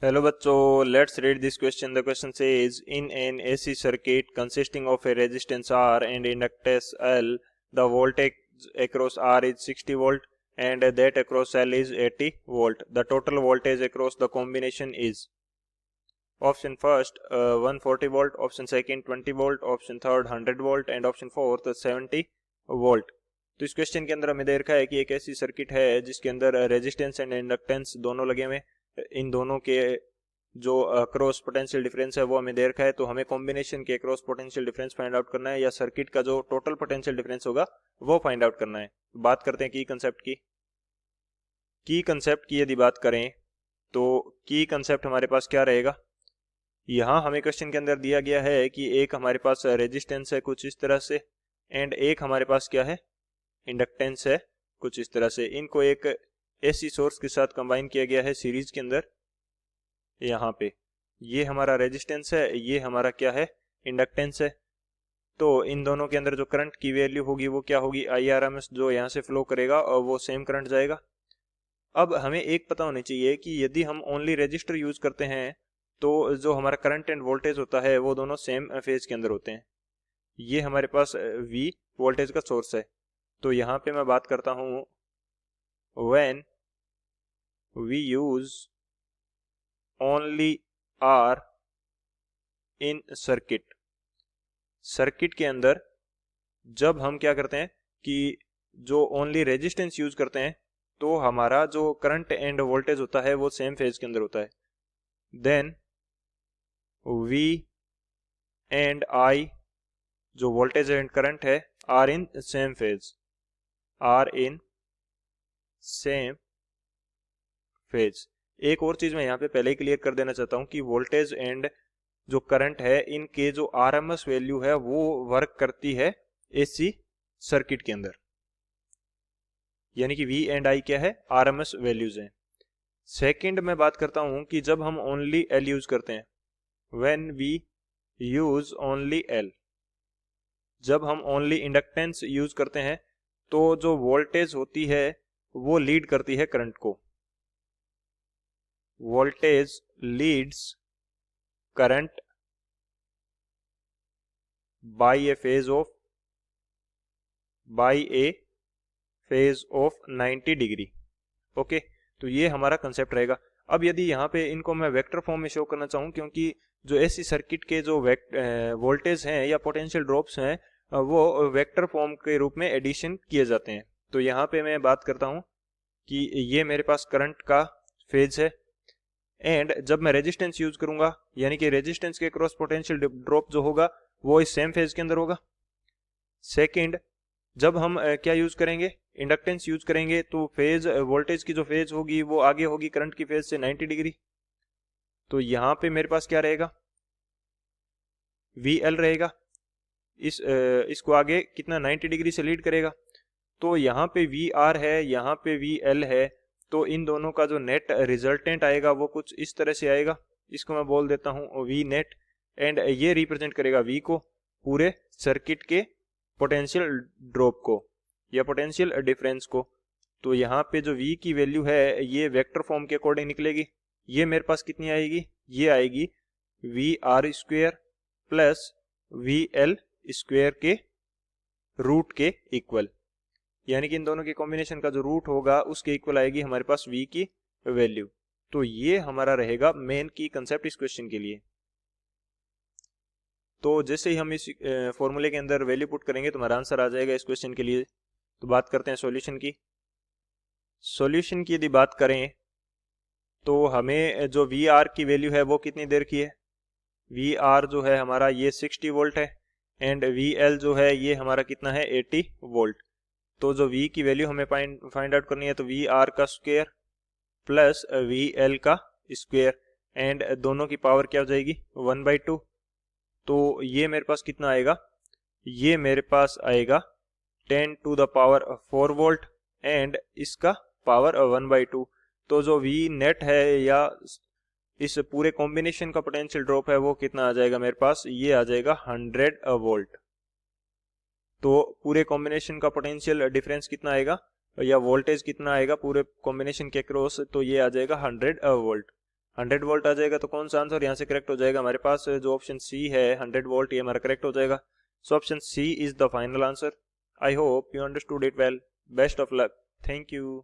Hello बच्चों, let's read this question. The question says in an AC circuit consisting of A resistance R and inductance L, the voltage across R is 60 volt and that across L is 80 volt. The total voltage across the combination is option first 140 volt, option second 20 volt, option third 100 volt and option fourth 70 volt. तो इस question के अंदर हमें दे रखा है कि एक ऐसी सर्किट है जिसके अंदर रेजिस्टेंस एंड इंडक्टेंस दोनों लगे हुए, इन दोनों के जो क्रॉस पोटेंशियल डिफरेंस है वो हमें दे रखा है. तो हमें कॉम्बिनेशन के cross potential difference find out करना है या सर्किट का जो टोटल पोटेंशियल डिफरेंस होगा वो फाइंड आउट करना है. बात करते हैं की कंसेप्ट की. कंसेप्ट की यदि बात करें तो की कंसेप्ट हमारे पास क्या रहेगा. यहाँ हमें क्वेश्चन के अंदर दिया गया है कि एक हमारे पास रेजिस्टेंस है कुछ इस तरह से एंड एक हमारे पास क्या है, इंडक्टेंस है कुछ इस तरह से. इनको एक एसी सोर्स के साथ कंबाइन किया गया है सीरीज के अंदर. यहाँ पे ये हमारा रेजिस्टेंस है, ये हमारा क्या है, इंडक्टेंस है. तो इन दोनों के अंदर जो करंट की वैल्यू होगी वो क्या होगी, IRMS जो यहाँ से फ्लो करेगा और वो सेम करंट जाएगा. अब हमें एक पता होनी चाहिए कि यदि हम ओनली रेजिस्टर यूज करते हैं तो जो हमारा करंट एंड वोल्टेज होता है वो दोनों सेम फेज के अंदर होते हैं. ये हमारे पास V वोल्टेज का सोर्स है. तो यहाँ पे मैं बात करता हूँ when we use only R in circuit. Circuit के अंदर जब हम क्या करते हैं कि जो ओनली रेजिस्टेंस यूज करते हैं तो हमारा जो करंट एंड वोल्टेज होता है वो सेम फेज के अंदर होता है. देन V एंड I जो वोल्टेज एंड करंट है are in same phase, are in same phase. एक और चीज मैं यहाँ पे पहले ही क्लियर कर देना चाहता हूँ कि वोल्टेज एंड जो करंट है इनके जो आरएमएस वैल्यू है वो वर्क करती है एसी सर्किट के अंदर, यानी कि V एंड I क्या है, आरएमएस वैल्यूज हैं. सेकंड मैं बात करता हूँ कि जब हम ओनली L यूज करते हैं, when we use only L, जब हम ओनली इंडक्टेंस यूज करते हैं तो जो वोल्टेज होती है वो लीड करती है करंट को. Voltage leads current by a phase of 90 degree. Okay, तो ये हमारा कंसेप्ट रहेगा. अब यदि यहाँ पे इनको मैं वेक्टर फॉर्म में शो करना चाहूँ, क्योंकि जो एसी सर्किट के जो वोल्टेज हैं या पोटेंशियल ड्रॉप्स हैं वो वेक्टर फॉर्म के रूप में एडिशन किए जाते हैं. तो यहाँ पे मैं बात करता हूँ कि ये मेरे पास करंट का फेज है एंड जब मैं रेजिस्टेंस यूज करूंगा यानी कि रेजिस्टेंस के क्रॉस पोटेंशियल ड्रॉप जो होगा वो इस सेम फेज के अंदर होगा. सेकंड, जब हम क्या यूज करेंगे, इंडक्टेंस यूज करेंगे तो फेज वोल्टेज की जो फेज होगी वो आगे होगी करंट की फेज से 90 डिग्री. तो यहाँ पे मेरे पास क्या रहेगा, VL रहेगा. इसको आगे कितना 90 डिग्री से लीड करेगा. तो यहाँ पे VR है, यहाँ पे VL है. तो इन दोनों का जो नेट रिजल्टेंट आएगा वो कुछ इस तरह से आएगा. इसको मैं बोल देता हूँ V नेट एंड ये रिप्रेजेंट करेगा V को, पूरे सर्किट के पोटेंशियल ड्रॉप को या पोटेंशियल डिफरेंस को. तो यहाँ पे जो V की वैल्यू है ये वेक्टर फॉर्म के अकॉर्डिंग निकलेगी. ये मेरे पास कितनी आएगी, ये आएगी VR square plus VL square के रूट के इक्वल, यानी कि इन दोनों के कॉम्बिनेशन का जो रूट होगा उसके इक्वल आएगी हमारे पास V की वैल्यू. तो ये हमारा रहेगा मेन की कंसेप्ट इस क्वेश्चन के लिए. तो जैसे ही हम इस फॉर्मूले के अंदर वैल्यू पुट करेंगे तो हमारा आंसर आ जाएगा इस क्वेश्चन के लिए. तो बात करते हैं सॉल्यूशन की. सॉल्यूशन की यदि बात करें तो हमें जो VR की वैल्यू है वो कितनी देर की है, VR जो है हमारा ये 60 वोल्ट है एंड VL जो है ये हमारा कितना है 80 वोल्ट. तो जो V की वैल्यू हमें फाइंड आउट करनी है तो VR का स्क्वायर प्लस VL का स्क्वायर एंड दोनों की पावर क्या हो जाएगी 1/2. तो ये मेरे पास कितना आएगा, ये मेरे पास आएगा 10 to the power 4 volt and इसका पावर 1/2. तो जो V नेट है या इस पूरे कॉम्बिनेशन का पोटेंशियल ड्रॉप है वो कितना आ जाएगा मेरे पास, ये आ जाएगा 100 वोल्ट. तो पूरे कॉम्बिनेशन का पोटेंशियल डिफरेंस कितना आएगा या वोल्टेज कितना आएगा पूरे कॉम्बिनेशन के क्रॉस, तो ये आ जाएगा 100 वोल्ट. 100 वोल्ट आ जाएगा। तो कौन सा आंसर यहाँ से करेक्ट हो जाएगा? हमारे पास जो ऑप्शन सी है 100 वोल्ट, ये हमारा करेक्ट हो जाएगा। So option C is the final answer. I hope you understood it well. Best of luck. Thank you.